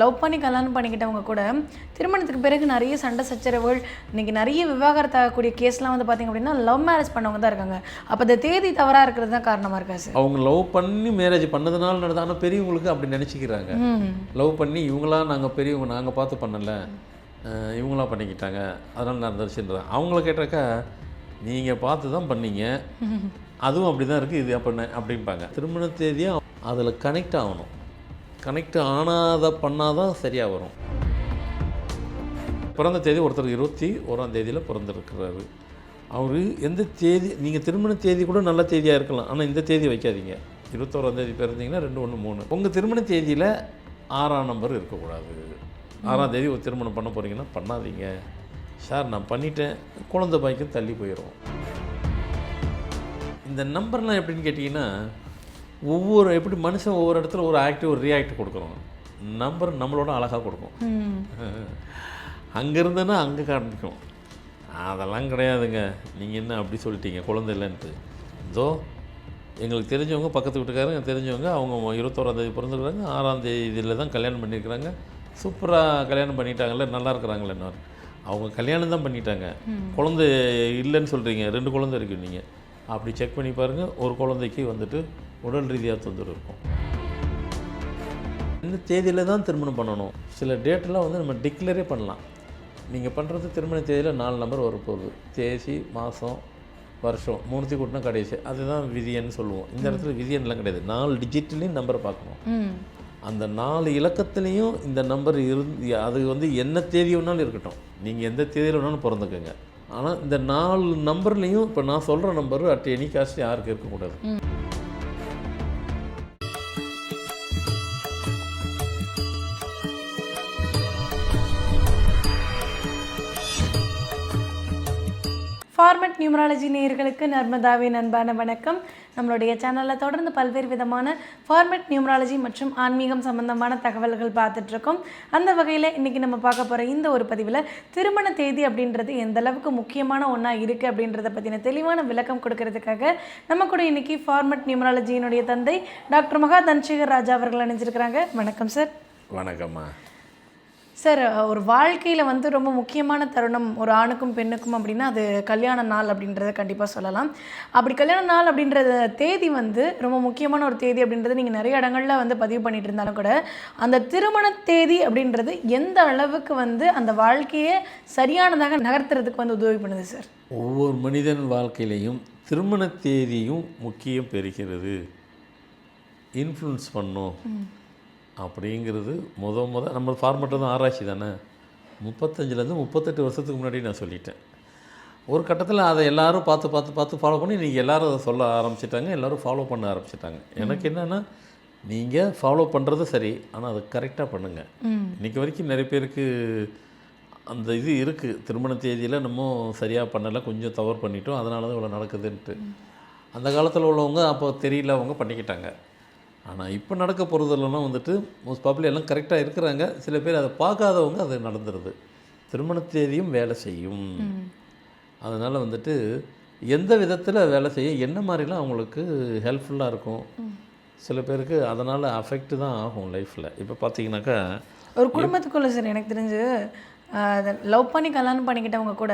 Love பண்ணி கல்யாணம் பண்ணிக்கிட்டவங்க கூட திருமணத்துக்கு பிறகு நிறைய சண்டை சச்சரவுகள், இன்றைக்கி நிறைய விவாகரத்து ஆகக்கூடிய கேஸ்லாம் வந்து பார்த்திங்க அப்படின்னா லவ் மேரேஜ் பண்ணவங்க தான் இருக்காங்க. அப்போ இந்த தேதி தவறாக இருக்கிறது தான் காரணமாக இருக்கா சார்? அவங்க லவ் பண்ணி மேரேஜ் பண்ணதுனால நடந்தது. ஆனால் பெரியவங்களுக்கு அப்படி நினச்சிக்கிறாங்க. லவ் பண்ணி இவங்களாம் நாங்கள் பெரியவங்க நாங்கள் பார்த்து பண்ணலை, இவங்களாம் பண்ணிக்கிட்டாங்க அதனால் நடந்துருச்சுன்றாங்க. அவங்கள கேட்டாக்கா நீங்கள் பார்த்து தான் பண்ணீங்க, அதுவும் அப்படி தான் இருக்குது, இது அப்படிம்பாங்க. திருமண தேதியும் அதில் கனெக்ட் ஆகணும். கனெக்ட் ஆனாத பண்ணால் தான் சரியாக வரும். பிறந்த தேதி ஒருத்தர் 21ஆம் தேதியில் பிறந்திருக்கிறாரு. அவர் எந்த தேதி, நீங்கள் திருமண தேதி கூட நல்ல தேதியாக இருக்கலாம், ஆனால் இந்த தேதி வைக்காதீங்க. 21ஆம் தேதி பிறந்தீங்கன்னா 2-1-3. உங்கள் திருமண தேதியில் 6ஆம் நம்பர் இருக்கக்கூடாது. 6ஆம் தேதி ஒரு திருமணம் பண்ண போகிறீங்கன்னா பண்ணாதீங்க. சார் நான் பண்ணிட்டேன், குழந்தை பாய்க்கும் தள்ளி போயிடும். இந்த நம்பர்லாம் எப்படின்னு கேட்டிங்கன்னா, எப்படி மனுஷன் ஒவ்வொரு இடத்துல ஒரு ஆக்டிவ் ஒரு ரியாக்ட் கொடுக்குறோம். நம்பர் நம்மளோட அழகாக கொடுக்கும். அங்கே இருந்தேன்னா அங்கே காமிக்கும். அதெல்லாம் கிடையாதுங்க, நீங்கள் என்ன அப்படி சொல்லிட்டீங்க குழந்தை இல்லைன்ட்டு. இதோ எங்களுக்கு தெரிஞ்சவங்க, பக்கத்து வீட்டுக்காரங்க தெரிஞ்சவங்க, அவங்க 21ஆம் தேதி பிறந்துருக்குறாங்க, 6ஆம் தேதியில் தான் கல்யாணம் பண்ணியிருக்கிறாங்க, சூப்பராக கல்யாணம் பண்ணிட்டாங்கல்ல, நல்லா இருக்கிறாங்களே. அவங்க கல்யாணம் தான் பண்ணிட்டாங்க, குழந்தை இல்லைன்னு சொல்கிறீங்க, 2 குழந்தை இருக்குது. நீங்கள் அப்படி செக் பண்ணி பாருங்கள், ஒரு குழந்தைக்கு வந்துட்டு உடல் ரீதியாக தொந்தரவு இருக்கும். இந்த தேதியில் தான் திருமணம் பண்ணணும். சில டேட்டெலாம் வந்து நம்ம டிக்ளரே பண்ணலாம். நீங்கள் பண்ணுறது திருமண தேதியில் 4 நம்பர் வரப்போகுது. தேதி, மாதம், வருஷம் 3 கூட்டினா கடைசி, அதுதான் விதியன்னு சொல்லுவோம். இந்த இடத்துல விதியன்லாம் கிடையாது. 4 டிஜிட்லேயும் நம்பரை பார்க்கணும். அந்த 4 இலக்கத்துலேயும் இந்த நம்பர் அது வந்து என்ன தேதி வேணாலும் இருக்கட்டும், நீங்கள் எந்த தேதியில் வேணாலும் பிறந்துக்குங்க. ஆனால் இந்த 4 நம்பர்லேயும் இப்போ நான் சொல்கிற நம்பர் அட் எனி காஸ்ட் யாருக்கு இருக்கக்கூடாது. ஃபார்மட் நியூமராலஜி நேயர்களுக்கு நர்மதாவின் அன்பான வணக்கம். நம்மளுடைய சேனலில் தொடர்ந்து பல்வேறு விதமான ஃபார்மட் நியூமராலஜி மற்றும் ஆன்மீகம் சம்பந்தமான தகவல்கள் பார்த்துட்ருக்கோம். அந்த வகையில் இன்றைக்கி நம்ம பார்க்க போகிற இந்த ஒரு பதிவில் திருமண தேதி அப்படின்றது எந்த அளவுக்கு முக்கியமான ஒன்றா இருக்குது அப்படின்றத பற்றின தெளிவான விளக்கம் கொடுக்கறதுக்காக நம்ம கூட இன்றைக்கி ஃபார்மட் நியூமராலஜியினுடைய தந்தை டாக்டர் மகா தனசேகர் ராஜா அவர்கள் அணிஞ்சிருக்கிறாங்க. வணக்கம் சார். வணக்கம்மா. சார், ஒரு வாழ்க்கையில் வந்து ரொம்ப முக்கியமான தருணம் ஒரு ஆணுக்கும் பெண்ணுக்கும் அப்படின்னா அது கல்யாண நாள் அப்படின்றத கண்டிப்பாக சொல்லலாம். அப்படி கல்யாண நாள் அப்படின்றது தேதி வந்து ரொம்ப முக்கியமான ஒரு தேதி அப்படின்றது நீங்கள் நிறைய இடங்களில் வந்து பதிவு பண்ணிட்டு இருந்தாலும் கூட, அந்த திருமண தேதி அப்படின்றது எந்த அளவுக்கு வந்து அந்த வாழ்க்கையை சரியானதாக நகர்த்துறதுக்கு வந்து உதவி பண்ணுது சார்? ஒவ்வொரு மனிதன் வாழ்க்கையிலையும் திருமண தேதியும் முக்கியம் பெறுகிறது. இன்ஃப்ளூன்ஸ் பண்ணும் அப்படிங்கிறது நம்ம ஃபார்மேட்டு தான், ஆராய்ச்சி தானே. 35லேருந்து 38 வருஷத்துக்கு முன்னாடி நான் சொல்லிட்டேன். ஒரு கட்டத்தில் அதை எல்லோரும் பார்த்து ஃபாலோ பண்ணி இன்றைக்கி எல்லோரும் அதை சொல்ல ஆரம்பிச்சிட்டாங்க, எல்லோரும் ஃபாலோ பண்ண ஆரம்பிச்சிட்டாங்க. எனக்கு என்னென்னா, நீங்கள் ஃபாலோ பண்ணுறது சரி, ஆனால் அதை கரெக்டாக பண்ணுங்கள். இன்றைக்கி வரைக்கும் நிறைய பேருக்கு அந்த இது இருக்குது, திருமண தேதியில் நம்ம சரியாக பண்ணலை, கொஞ்சம் தவறு பண்ணிட்டோம், அதனால தான் இவ்வளோ நடக்குதுன்ட்டு. அந்த காலத்தில் உள்ளவங்க அப்போ தெரியல, அவங்க பண்ணிக்கிட்டாங்க. ஆனால் இப்போ நடக்க போகிறதுலாம் வந்துட்டு மோஸ்ட் ப்ராபப்லி எல்லாம் கரெக்டாக இருக்கிறாங்க. சில பேர் அதை பார்க்காதவங்க அது நடந்துடுது. திருமண தேதியும் வேலை செய்யும். அதனால் வந்துட்டு எந்த விதத்தில் வேலை செய்ய, என்ன மாதிரிலாம் அவங்களுக்கு ஹெல்ப்ஃபுல்லாக இருக்கும். சில பேருக்கு அதனால் அஃபெக்ட் தான் ஆகும் லைஃப்பில். இப்போ பார்த்தீங்கன்னாக்கா ஒரு குடும்பத்துக்குள்ளே சார் எனக்கு தெரிஞ்சு லவ் பண்ணி கல்யாணம் பண்ணிக்கிட்டவங்க கூட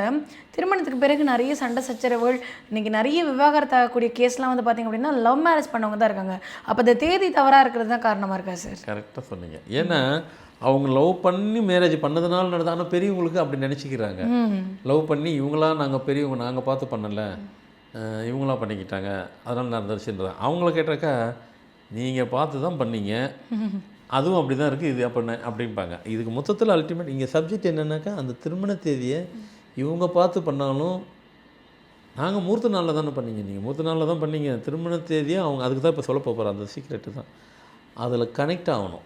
திருமணத்துக்கு பிறகு நிறைய சண்டை சச்சரவுகள், இன்றைக்கி நிறைய விவாகரத்து ஆகக்கூடிய கேஸ்லாம் வந்து பார்த்திங்க அப்படின்னா லவ் மேரேஜ் பண்ணவங்க தான் இருக்காங்க. அப்போ இந்த தேதி தவறாக இருக்கிறது தான் காரணமாக இருக்கா சார்? கரெக்டாக சொன்னீங்க. ஏன்னா அவங்க லவ் பண்ணி மேரேஜ் பண்ணதுனால நடந்தது. ஆனால் பெரியவங்களுக்கு அப்படி நினச்சிக்கிறாங்க. லவ் பண்ணி இவங்களாம் நாங்கள் பெரியவங்க, நாங்கள் பார்த்து பண்ணலை, இவங்களாம் பண்ணிக்கிட்டாங்க அதனால் நடந்துருச்சுன்றாங்க. அவங்கள கேட்டாக்கா நீங்கள் பார்த்து தான் பண்ணீங்க, அதுவும் அப்படி தான் இருக்குது, இது அப்படிம்பாங்க. இதுக்கு மொத்தத்தில் அல்டிமேட் இங்கே சப்ஜெக்ட் என்னென்னாக்கா, அந்த திருமண தேதியை இவங்க பார்த்து பண்ணாலும் நாங்கள் மூர்த்த நாளில் தானே பண்ணீங்க, நீங்கள் மூர்த்த நாளில் தான் பண்ணீங்க, திருமண தேதியை அவங்க அதுக்கு தான் இப்போ சொல்ல போகிறோம். அந்த சீக்ரெட்டு தான் அதில் கனெக்ட் ஆகணும்.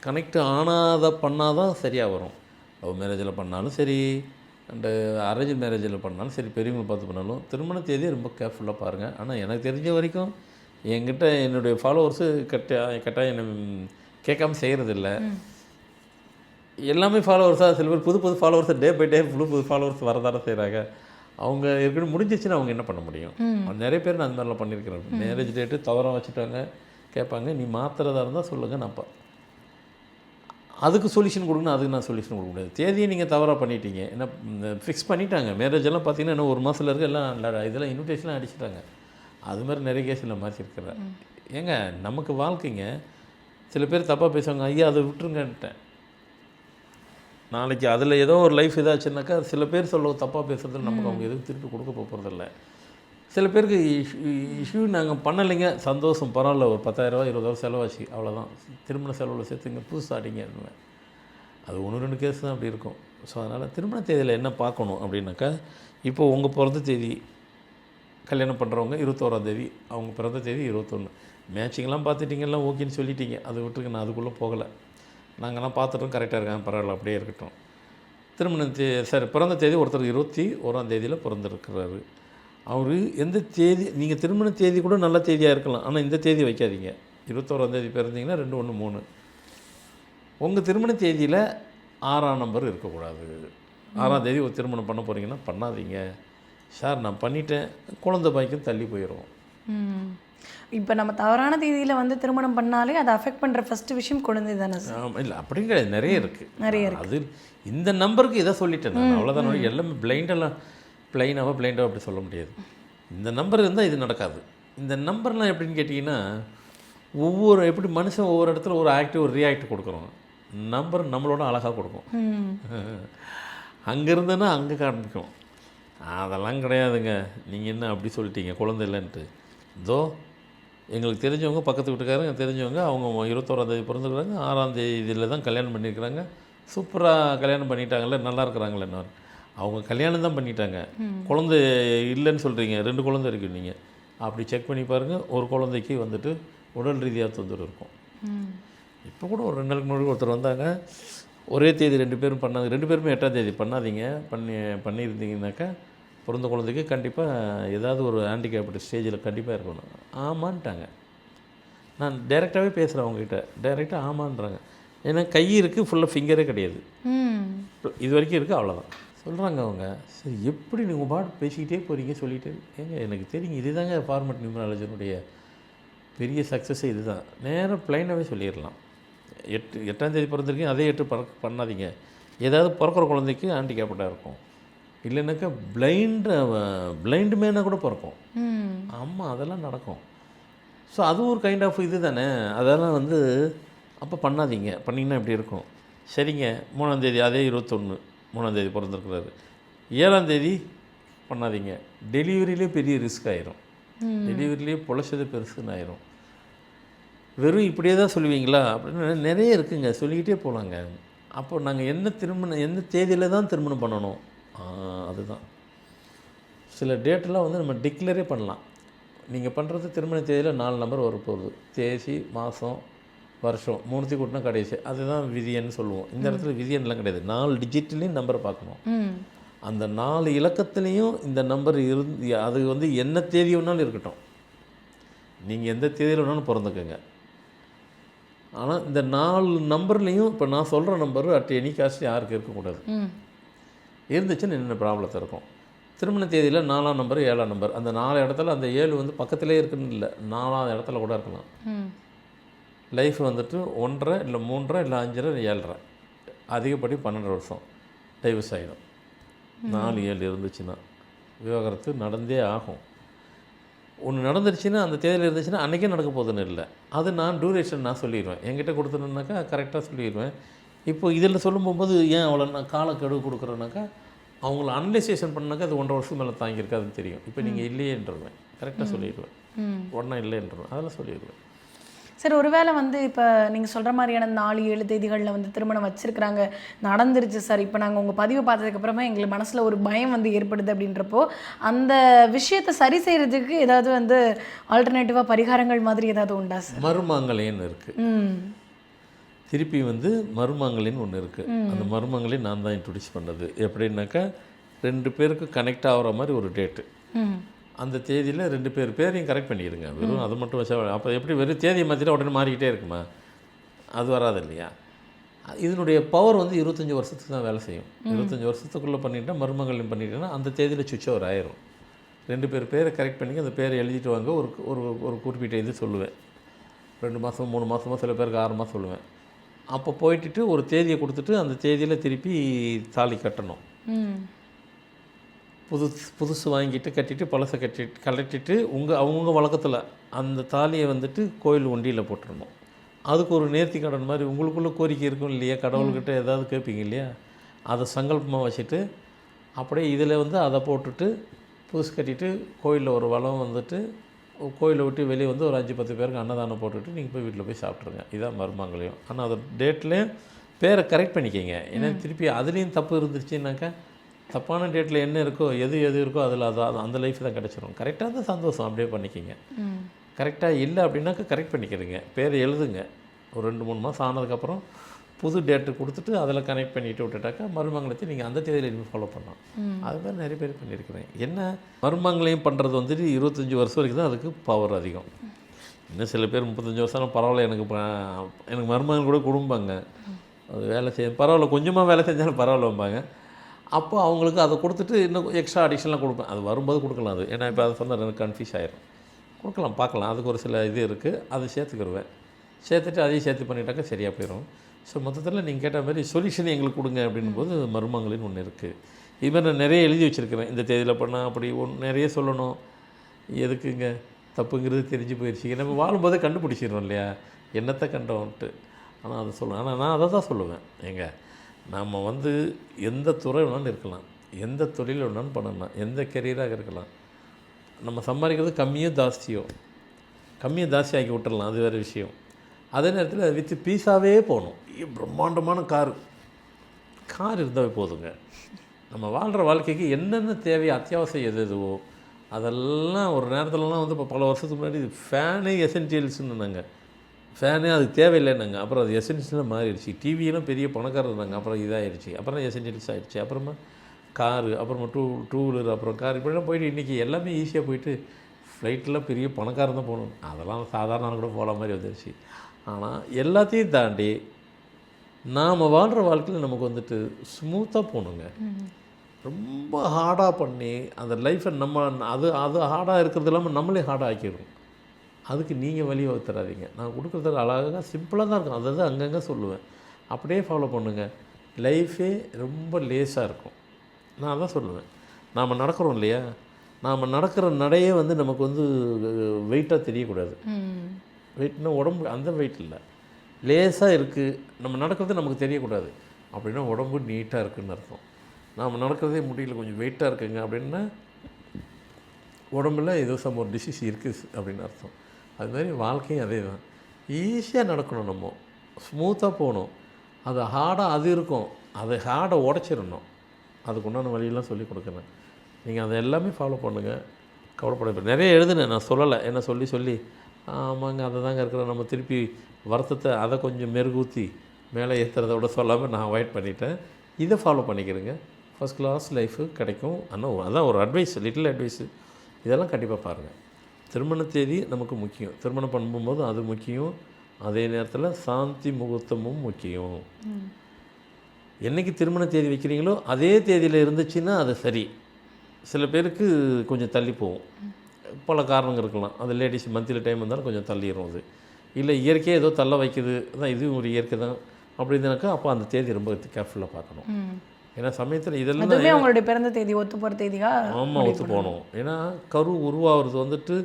கனெக்ட் ஆனாத பண்ணால் தான் சரியாக வரும். லவ் மேரேஜில் பண்ணாலும் சரி, அண்டு அரேஞ்ச் மேரேஜில் பண்ணாலும் சரி, பெரியவங்களை பார்த்து பண்ணாலும் திருமண தேதியை ரொம்ப கேர்ஃபுல்லாக பாருங்கள். ஆனால் எனக்கு தெரிஞ்ச வரைக்கும் என்கிட்ட என்னுடைய ஃபாலோவர்ஸு கட்டாயம் என்னை கேட்காம செய்கிறதில்ல. எல்லாமே ஃபாலோவர்ஸாக, சில பேர் புது ஃபாலோவர்ஸை டே பை டே புது ஃபாலோவர்ஸ் வரதானே செய்கிறாங்க. அவங்க ஏற்கனவே முடிஞ்சிச்சுன்னா அவங்க என்ன பண்ண முடியும்? நிறைய பேர் நான் அந்த மாதிரிலாம் பண்ணியிருக்கிறேன். மேரேஜ் டேட்டு தவறாக வச்சுட்டாங்க, கேட்பாங்க, நீ மாத்திரதா இருந்தால் சொல்லுங்கள், நான் அதுக்கு சொல்யூஷன் கொடுக்கணும், அதுக்கு நான் சொல்யூஷன் கொடுக்க முடியாது. தேதியை நீங்கள் தவறாக பண்ணிட்டீங்க, என்ன ஃபிக்ஸ் பண்ணிட்டாங்க. மேரேஜ் எல்லாம் பார்த்தீங்கன்னா இன்னும் 1 மாதத்தில் இருக்க எல்லாம் இதெல்லாம் இன்விடேஷன்லாம் அடிச்சிட்டாங்க. அது மாதிரி நிறைய கேஸில் மாற்றிருக்கிறேன். ஏங்க நமக்கு வாழ்க்கைங்க, சில பேர் தப்பாக பேசுவாங்க, ஐயா அதை விட்டுருங்கன்ட்டேன். நாளைக்கு அதில் ஏதோ ஒரு லைஃப் இதாச்சுன்னாக்கா சில பேர் சொல்ல தப்பாக பேசுறதுல நமக்கு அவங்க எதுவும் திருப்பி கொடுக்க போகிறதில்ல. சில பேருக்கு இஷ்யூ நாங்கள் பண்ணலைங்க, சந்தோஷம், பரவாயில்ல, ஒரு 10,000 20,000 செலவாச்சு, அவ்வளோதான், திருமண செலவில் சேர்த்துங்க, புதுசாக அடிங்கன்னுவேன். அது 1-2 கேஸ் தான் அப்படி இருக்கும். ஸோ அதனால் திருமண தேதியில் என்ன பார்க்கணும் அப்படின்னாக்கா, இப்போ உங்கள் பிறந்த தேதி, கல்யாணம் பண்ணுறவங்க 21ஆம் தேதி, அவங்க பிறந்த தேதி 21. மேட்சிங்லாம் பார்த்துட்டிங்கன்னா ஓகேன்னு சொல்லிட்டீங்க, அதை விட்டுருங்க, நான் அதுக்குள்ளே போகலை. நாங்கள்லாம் பார்த்துட்டோம், கரெக்டாக இருக்காங்க, பரவாயில்ல, அப்படியே இருக்கட்டும். திருமண சரி, பிறந்த தேதி ஒருத்தர் 21ஆம் தேதியில் பிறந்திருக்கிறாரு. அவர் எந்த தேதி, நீங்கள் திருமண தேதி கூட நல்ல தேதியாக இருக்கலாம், ஆனால் இந்த தேதி வைக்காதீங்க. 21ஆம் தேதி பிறந்தீங்கன்னா 2-1-3. உங்கள் திருமண தேதியில் 6ஆம் நம்பர் இருக்கக்கூடாது. 6ஆம் தேதி ஒரு திருமணம் பண்ண போகிறீங்கன்னா பண்ணாதீங்க. சார் நான் பண்ணிட்டேன், குழந்தை பாய்க்கும் தள்ளி போயிடும். இப்போ நம்ம தவறான தேதியில் வந்து திருமணம் பண்ணாலே அதை அஃபெக்ட் பண்ணுற ஃபஸ்ட்டு விஷயம் குழந்தை தானே சார்? இல்லை அப்படி கிடையாது, நிறைய இருக்குது. அது இந்த நம்பருக்கு இதை சொல்லிட்டேன் நான், அவ்வளோதான். எல்லாமே பிளைனாக அப்படி சொல்ல முடியாது. இந்த நம்பர் இருந்தால் இது நடக்காது. இந்த நம்பர்லாம் எப்படின்னு கேட்டிங்கன்னா, எப்படி மனுஷன் ஒவ்வொரு இடத்துல ஒரு ஆக்டிவ் ஒரு ரியாக்ட் கொடுக்குறோம். நம்பர் நம்மளோட அழகாக கொடுக்கும். அங்கே இருந்தேன்னா அங்கே காண்பிக்கும். அதெல்லாம் கிடையாதுங்க, நீங்கள் என்ன அப்படி சொல்லிட்டீங்க குழந்தை இல்லைன்ட்டு. இதோ எங்களுக்கு தெரிஞ்சவங்க, பக்கத்து வீட்டுக்காரங்க தெரிஞ்சவங்க, அவங்க 21ஆம் தேதி பிறந்துருக்குறாங்க, 6ஆம் தேதியில் தான் கல்யாணம் பண்ணியிருக்கிறாங்க, சூப்பராக கல்யாணம் பண்ணிட்டாங்கல்ல, நல்லா இருக்கிறாங்களே. அவங்க கல்யாணம் தான் பண்ணிட்டாங்க, குழந்தை இல்லைன்னு சொல்கிறீங்க, 2 குழந்தை இருக்குது. நீங்கள் அப்படி செக் பண்ணி பாருங்கள், ஒரு குழந்தைக்கு வந்துட்டு உடல் ரீதியாக தொந்தரவு இருக்கும். இப்போ கூட ஒரு 2 நாளுக்கு முன்னாடி ஒருத்தர் வந்தாங்க, ஒரே தேதி 2 பேரும் பண்ணாங்க. 2 பேருமே 8ஆம் தேதி பண்ணாதீங்க, பண்ணியிருந்தீங்கன்னாக்கா பிறந்த குழந்தைக்கு கண்டிப்பாக ஏதாவது ஒரு ஹேண்டிகேப்டு ஸ்டேஜில் கண்டிப்பாக இருக்கணும். ஆமான்ட்டாங்க. நான் டைரெக்டாகவே பேசுகிறேன் அவங்ககிட்ட, டைரெக்டாக ஆமான்றாங்க. ஏன்னா கை இருக்குது, ஃபுல்லாக ஃபிங்கரே கிடையாது, இது வரைக்கும் இருக்குது, அவ்வளோதான் சொல்கிறாங்க அவங்க. சரி, எப்படி நீங்கள் பாட்டு பேசிக்கிட்டே போகிறீங்க சொல்லிட்டு, ஏங்க எனக்கு தெரியுங்க, இது தாங்க ஃபார்மட் நியூமராலஜினுடைய பெரிய சக்ஸஸே இது தான். நேராக ப்ளைனாகவே சொல்லிடலாம். 8ஆம் தேதி பிறந்திருக்கீங்க, அதே 8 பண்ணாதீங்க. ஏதாவது பிறக்கிற குழந்தைக்கு ஹேண்டிகேப்டாக இருக்கும், இல்லைன்னாக்கா பிளைண்டு மேனாக கூட பிறக்கும். ஆமாம், அதெல்லாம் நடக்கும். ஸோ அது ஒரு கைண்ட் ஆஃப் இது தானே. அதெல்லாம் வந்து அப்போ பண்ணாதீங்க. பண்ணிங்கன்னா இப்படி இருக்கும். சரிங்க, 3ஆம் தேதி அதே 21, 3ஆம் தேதி பிறந்திருக்கிறாரு. 7ஆம் தேதி பண்ணாதீங்க, டெலிவரியிலே பெரிய ரிஸ்க் ஆயிரும், டெலிவரியிலே பொழைச்சது பெருசுன்னு ஆயிரும். வெறும் இப்படியே தான் சொல்லுவீங்களா அப்படின்னு நிறைய இருக்குங்க, சொல்லிக்கிட்டே போகலாங்க. அப்போ நாங்கள் எந்த தேதியில் தான் திருமணம் பண்ணணும், அதுதான். சில டேட்டெலாம் வந்து நம்ம டிக்ளரே பண்ணலாம். நீங்கள் பண்ணுறது திருமண தேதியில் 4 நம்பர் வரப்போகுது, தேதி, மாதம், வருஷம், 3 கூட்டினா கடைசி, அதுதான் விதியன்னு சொல்லுவோம். இந்த இடத்துல விதியன்லாம் கிடையாது, 4 டிஜிட்லேயும் நம்பரை பார்க்கணும். அந்த 4 இலக்கத்துலேயும் இந்த நம்பர் அது வந்து என்ன தேதி வேணாலும் இருக்கட்டும், நீங்கள் எந்த தேதியில் வேணாலும் பிறந்துக்குங்க. ஆனால் இந்த 4 நம்பர்லேயும் இப்போ நான் சொல்கிற நம்பர் அட் எனி காஸ்ட் யாருக்கு இருக்கக்கூடாது. இருந்துச்சுன்னு என்ன ப்ராப்ளத்தை இருக்கும். திருமண தேதியில் 4ஆம் நம்பர் 7ஆம் நம்பர், அந்த 4 இடத்துல அந்த 7 வந்து பக்கத்திலே இருக்குன்னு இல்லை, 4ஆவது இடத்துல கூட இருக்கலாம். லைஃப் வந்துட்டு 1.5 இல்லை 3.5 இல்லை 5.5 இல்லை 7.5, அதிகப்படி 12 வருஷம் டைவர்ஸ் ஆகிடும். 4-7 இருந்துச்சுன்னா விவாகரத்து நடந்தே ஆகும். ஒன்று நடந்துருச்சுன்னா அந்த தேதியில் இருந்துச்சுன்னா அன்றைக்கே நடக்க போகுதுன்னு இல்லை, அது நான் டூரேஷன் நான் சொல்லிடுவேன். என்கிட்ட கொடுத்துருந்தாக்கா கரெக்டாக சொல்லிடுவேன். இப்போ இதில் சொல்லும் போகும்போது ஏன் அவ்வளோ நான் காலக்கெடு கொடுக்குறேன்னாக்கா, அவங்கள அனலைசேஷன் பண்ணாக்கா அது 1.5 வருஷம் மேலே தாங்கியிருக்காதுன்னு தெரியும். இப்போ நீங்கள் இல்லையேன்றவேன், கரெக்டாக சொல்லிடுவேன், ஒன்றா இல்லைன்றவேன், அதெல்லாம் சொல்லிடுவேன். சரி, ஒருவேளை வந்து இப்போ நீங்கள் சொல்கிற மாதிரியான 4-7 தேதிகளில் வந்து திருமணம் வச்சுருக்குறாங்க, நடந்துருச்சு சார், இப்போ நாங்கள் உங்கள் பதிவை பார்த்ததுக்கப்புறமா எங்களுக்கு மனசில் ஒரு பயம் வந்து ஏற்படுது அப்படின்றப்போ, அந்த விஷயத்தை சரி செய்கிறதுக்கு ஏதாவது வந்து ஆல்டர்னேட்டிவாக பரிகாரங்கள் மாதிரி ஏதாவது உண்டா சார்? மருமாங்கல்யன்னு இருக்குது, திருப்பி வந்து மருமாங்கல்யன்னு ஒன்று இருக்குது. அந்த மருமாங்கல்யம் நான் தான் இன்ட்ரடியூஸ் பண்ணது. எப்படின்னாக்கா 2 பேருக்கு கனெக்ட் ஆகிற மாதிரி ஒரு டேட்டு, அந்த தேதியில் 2 பேரையும் கரெக்ட் பண்ணிடுங்க. வெறும் அது மட்டும் வச்சா அப்போ எப்படி வெறும் தேதியை மாற்றிட்டா உடனே மாறிக்கிட்டே இருக்குமா, அது வராது இல்லையா. இதனுடைய பவர் வந்து 25 வருஷத்துக்கு தான் வேலை செய்யும். 25 வருஷத்துக்குள்ளே பண்ணிட்டா, மருமங்கல்யம் பண்ணிட்டேன்னா அந்த தேதியில் சுவிட்ச் ஓவர் ஆயிரும். 2 பேரை கரெக்ட் பண்ணி அந்த பேரை எழுதிட்டு வாங்க. ஒரு குறிப்பிட்ட இது சொல்லுவேன், 2 மாதம் 3 மாதமோ, சில பேருக்கு 6 மாதம் சொல்லுவேன். அப்போ போயிட்டுட்டு ஒரு தேதியை கொடுத்துட்டு அந்த தேதியில் திருப்பி தாலி கட்டணும். புதுசு வாங்கிட்டு கட்டிட்டு பழசை கலட்டிட்டு அவங்க வழக்கத்தில் அந்த தாலியை வந்துட்டு கோயில் ஒண்டியில் போட்டுடணும். அதுக்கு ஒரு நேர்த்தி கடன் மாதிரி உங்களுக்குள்ளே கோரிக்கை இருக்கும் இல்லையா, கடவுள்கிட்ட ஏதாவது கேட்பீங்க இல்லையா, அதை சங்கல்பமாக வச்சுட்டு அப்படியே இதில் வந்து அதை போட்டுட்டு புதுசு கட்டிட்டு கோயிலில் ஒரு வளம் வந்துட்டு கோயிலை விட்டு வெளியே வந்து ஒரு 5-10 பேருக்கு அன்னதானம் போட்டுட்டு நீங்கள் போய் வீட்டில் போய் சாப்பிட்ருங்க. இதான் மருமங்களையும். ஆனால் அது டேட்லேயும் பேரை கரெக்ட் பண்ணிக்கிங்க. ஏன்னா திருப்பி அதுலேயும் தப்பு இருந்துச்சுன்னாக்கா தப்பான டேட்டில் என்ன இருக்கோ எது இருக்கோ அதில் அந்த லைஃப் தான் கிடச்சிரும். கரெக்டாக தான் சந்தோஷம், அப்படியே பண்ணிக்கிங்க. கரெக்டாக இல்லை அப்படின்னாக்கா கரெக்ட் பண்ணிக்கிறீங்க, பேரை எழுதுங்க. ஒரு 2-3 மாதம் ஆனதுக்கப்புறம் புது டேட்டு கொடுத்துட்டு அதில் கனெக்ட் பண்ணிட்டு விட்டுட்டாக்கா மருமங்கலத்தை நீங்கள் அந்த தேதியில் இனிமேல் ஃபாலோ பண்ணலாம். அது மாதிரி நிறைய பேர் பண்ணியிருக்கிறேன். என்ன மருமங்களையும் பண்ணுறது வந்துட்டு 25 வருஷம் வரைக்கும் தான் அதுக்கு பவர் அதிகம். இன்னும் சில பேர் 35 வருஷம் பரவாயில்ல, எனக்கு மருமகன் கூட குடும்பங்க, அது வேலை செய்ய பரவாயில்ல, கொஞ்சமாக வேலை செஞ்சாலும் பரவாயில்லம்பாங்க. அப்போ அவங்களுக்கு அதை கொடுத்துட்டு இன்னும் எக்ஸ்ட்ரா அடிஷனலாக கொடுப்பேன். அது வரும்போது கொடுக்கலாம். அது ஏன்னா இப்போ அதை சொன்னால் எனக்கு கன்ஃபியூஸ் ஆகிடும். கொடுக்கலாம், பார்க்கலாம், அதுக்கு ஒரு சில இது இருக்குது, அதை சேர்த்துக்கிடுவேன். சேர்த்துட்டு அதையும் சேர்த்து பண்ணிட்டாக்கா சரியாக போயிடும். ஸோ மொத்தத்தில் நீங்கள் கேட்ட மாதிரி சொல்யூஷன் எங்களுக்கு கொடுங்க அப்படின்போது மருமங்களின்னு ஒன்று இருக்குது. இதுமாதிரி நான் நிறைய எழுதி வச்சுருக்கிறேன். இந்த தேதியில் பண்ணால் அப்படி நிறைய சொல்லணும். எதுக்குங்க தப்புங்கிறது தெரிஞ்சு போயிடுச்சு. நம்ம வாழும்போதே கண்டுபிடிச்சிடுறோம் இல்லையா என்னத்தை கண்டோன்ட்டு. ஆனால் அதை சொல்லுவேன். ஆனால் நான் அதை தான் சொல்லுவேன். நம்ம வந்து எந்த துறை வேணாலும் இருக்கலாம், எந்த தொழில் வேணாலும் பண்ணலாம், எந்த கெரியராக இருக்கலாம். நம்ம சம்பாதிக்கிறது கம்மியாக ஜாஸ்தியாக்கி விட்டுறலாம், அது வேறு விஷயம். அதே நேரத்தில் வித்து பீஸாகவே போகணும். பிரம்மாண்டமான கார் இருந்தாவே போதுங்க. நம்ம வாழ்கிற வாழ்க்கைக்கு என்னென்ன தேவையோ அத்தியாவசியம் எதுவோ அதெல்லாம் ஒரு நேரத்துலலாம் வந்து இப்போ பல வருஷத்துக்கு முன்னாடி ஃபேனே எசென்சியல்ஸ்னுனாங்க. ஃபேனே அது தேவையில்லைன்னாங்க. அப்புறம் அது எசென்சியலாக மாறிடுச்சு. டிவியெல்லாம் பெரிய பணக்காரர் இருந்தாங்க, அப்புறம் இதாகிடுச்சு. அப்புறம் எசென்சியல்ஸ் ஆகிடுச்சு. அப்புறமா காரு, அப்புறமா டூ வீலர், அப்புறம் கார், இப்படிலாம் போயிட்டு இன்றைக்கி எல்லாமே ஈஸியாக போயிட்டு ஃப்ளைட்டில் பெரிய பணக்காரன் தான் போகணும். அதெல்லாம் சாதாரண கூட போகிற மாதிரி வந்துடுச்சு. ஆனால் எல்லாத்தையும் தாண்டி நாம் வாழ்கிற வாழ்க்கையில் நமக்கு வந்துட்டு ஸ்மூத்தாக போகணுங்க. ரொம்ப ஹார்டாக பண்ணி அந்த லைஃப்பை அது ஹார்டாக இருக்கிறது இல்லாமல் நம்மளே ஹார்டாக ஆக்கிடுவோம். அதுக்கு நீங்கள் வழி தராதீங்க. நான் கொடுக்குறது அழகாக சிம்பிளாக தான் இருக்கும். அதை தான் அங்கங்கே சொல்லுவேன். அப்படியே ஃபாலோ பண்ணுங்கள், லைஃபே ரொம்ப லேஸாக இருக்கும். நான் அதான் சொல்லுவேன். நாம் நடக்கிறோம் இல்லையா, நாம் நடக்கிற நடையே வந்து நமக்கு வந்து வெயிட்டாக தெரியக்கூடாது. வெயிட்னா உடம்பு அந்த வெயிட் இல்லை, லேஸாக இருக்குது. நம்ம நடக்கிறது நமக்கு தெரியக்கூடாது. அப்படின்னா உடம்பு நீட்டாக இருக்குதுன்னு அர்த்தம். நாம் நடக்கிறதே முடியல, கொஞ்சம் வெயிட்டாக இருக்குங்க அப்படின்னா உடம்புல ஏதோ ஒரு டிசீஸ் இருக்குது அப்படின்னு அர்த்தம். அதுமாதிரி வாழ்க்கையும் அதே தான். ஈஸியாக நடக்கணும், நம்ம ஸ்மூத்தாக போகணும். அது ஹார்டாக அது இருக்கும், அதை ஹார்டை உடச்சிடணும். அதுக்கு உண்டான வழியெல்லாம் சொல்லிக் கொடுக்குறேன். நீங்கள் அதை எல்லாமே ஃபாலோ பண்ணுங்கள், கவலைப்பட. நிறைய எழுதுனேன், நான் சொல்லலை. என்ன சொல்லி ஆமாங்க அதை தாங்க இருக்கிற நம்ம திருப்பி வருத்தத்தை அதை கொஞ்சம் மெருகூற்றி மேலே ஏற்றுறத விட சொல்லாமல் நான் அவாய்ட் பண்ணிட்டேன். இதை ஃபாலோ பண்ணிக்கிறேங்க, ஃபஸ்ட் கிளாஸ் லைஃபு கிடைக்கும். ஆனால் அதான் ஒரு அட்வைஸ், லிட்டில் அட்வைஸு. இதெல்லாம் கண்டிப்பாக பாருங்கள். திருமண தேதி நமக்கு முக்கியம், திருமணம் பண்ணும்போது அது முக்கியம். அதே நேரத்தில் சாந்தி முகூர்த்தமும் முக்கியம். என்றைக்கு திருமண தேதி வைக்கிறீங்களோ அதே தேதியில் இருந்துச்சுன்னா அது சரி. சில பேருக்கு கொஞ்சம் தள்ளி போகும், பல காரணங்கள் இருக்கலாம். அது லேடிஸ் மந்த்லி டைம் வந்தாலும் கொஞ்சம் தள்ளிடும். அது இல்லை இயற்கையாக ஏதோ தள்ள வைக்குது தான், இதுவும் ஒரு இயற்கை தான் அப்படின்னாக்கா அப்போ அந்த தேதி ரொம்ப கேர்ஃபுல்லாக பார்க்கணும். ஏன்னா சமயத்தில் இதெல்லாம் அவங்களுடைய பிறந்த தேதி ஒத்து போகிற தேதியாக ஆமாம் ஒத்து போகணும். ஏன்னா கரு உருவாகிறது வந்துட்டு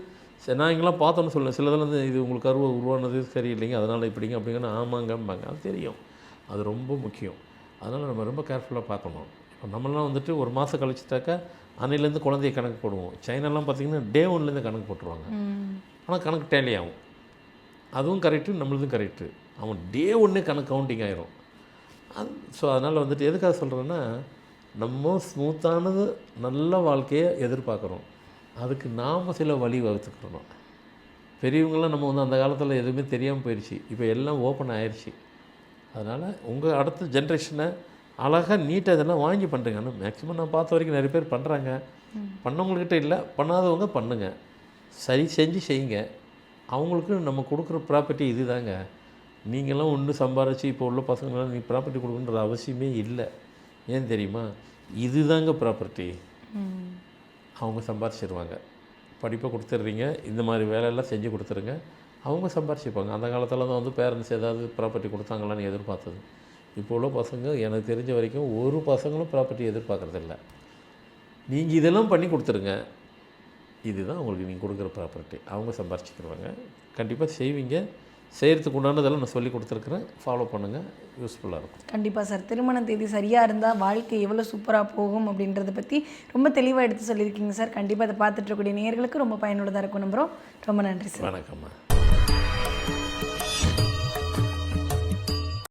நான் இங்கெல்லாம் பார்த்தோன்னு சொல்லுவேன். சிலதில் வந்து இது உங்களுக்கு கருவை உருவானது சரியில்லைங்க, அதனால் இப்படிங்க அப்படிங்கன்னா ஆமாங்கம்பாங்க. அது தெரியும், அது ரொம்ப முக்கியம். அதனால் நம்ம ரொம்ப கேர்ஃபுல்லாக பார்க்கணும். இப்போ நம்மளாம் வந்துட்டு ஒரு மாதம் கழிச்சிட்டாக்கா அன்னையிலேருந்து குழந்தைய கணக்கு போடுவோம். சைனாலாம் பார்த்திங்கன்னா டே 1லேருந்து கணக்கு போட்டுருவாங்க. ஆனால் கணக்கு டேலி ஆகும். அதுவும் கரெக்டு, நம்மளதும் கரெக்டு. அவன் டே 1 கணக்கு கவுண்டிங் ஆகிரும். ஸோ அதனால் வந்துட்டு எதுக்காக சொல்கிறேன்னா, நம்ம ஸ்மூத்தானது நல்ல வாழ்க்கையை எதிர்பார்க்குறோம். அதுக்கு நாம் சில வழி வகுத்துக்கிறோம். பெரியவங்களாம் நம்ம வந்து அந்த காலத்தில் எதுவுமே தெரியாமல் போயிடுச்சு, இப்போ எல்லாம் ஓப்பன் ஆயிடுச்சு. அதனால் உங்கள் அடுத்த ஜென்ரேஷனை அழகாக நீட்டாக இதெல்லாம் வாங்கி பண்ணுறீங்க. ஆனால் மேக்ஸிமம் நான் பார்த்த வரைக்கும் நிறைய பேர் பண்ணுறாங்க. பண்ணவங்கக்கிட்ட இல்லை, பண்ணாதவங்க பண்ணுங்கள், சரி செஞ்சு செய்யுங்க. அவங்களுக்கு நம்ம கொடுக்குற ப்ராப்பர்ட்டி இது தாங்க. நீங்களாம் ஒன்று சம்பாரிச்சு இப்போ உள்ள பசங்களாம் நீ ப்ராப்பர்ட்டி கொடுக்குன்ற அவசியமே இல்லை. ஏன் தெரியுமா, இது தாங்க ப்ராப்பர்ட்டி. அவங்க சம்பாரிச்சிடுவாங்க, படிப்பை கொடுத்துட்றீங்க, இந்த மாதிரி வேலையெல்லாம் செஞ்சு கொடுத்துருங்க. அவங்க சம்பாரிச்சுப்பாங்க. அந்த காலத்தில் தான் வந்து பேரண்ட்ஸ் ஏதாவது ப்ராப்பர்ட்டி கொடுத்தாங்களான்னு எதிர்பார்த்தது. இப்போ உள்ள பசங்க எனக்கு தெரிஞ்ச வரைக்கும் ஒரு பசங்களும் ப்ராப்பர்ட்டி எதிர்பார்க்குறதில்ல. நீங்கள் இதெல்லாம் பண்ணி கொடுத்துருங்க, இதுதான் உங்களுக்கு நீங்கள் கொடுக்குற ப்ராப்பர்ட்டி. அவங்க சம்பாரிச்சுக்கிடுவாங்க. கண்டிப்பாக செய்வீங்க. செய்கிறதுக்கு உண்டானதெல்லாம் நான் சொல்லி கொடுத்துருக்குறேன். ஃபாலோ பண்ணுங்கள், யூஸ்ஃபுல்லாக இருக்கும். கண்டிப்பாக சார். திருமண தேதி சரியாக இருந்தால் வாழ்க்கை எவ்வளோ சூப்பராக போகும் அப்படின்றத பற்றி ரொம்ப தெளிவாக எடுத்து சொல்லியிருக்கீங்க சார். கண்டிப்பாக அதை பார்த்துட்டு இருக்கக்கூடிய நேயர்களுக்கு ரொம்ப பயனுள்ளதாக இருக்கும் நம்புகிறோம். ரொம்ப நன்றி சார். வணக்கம்மா.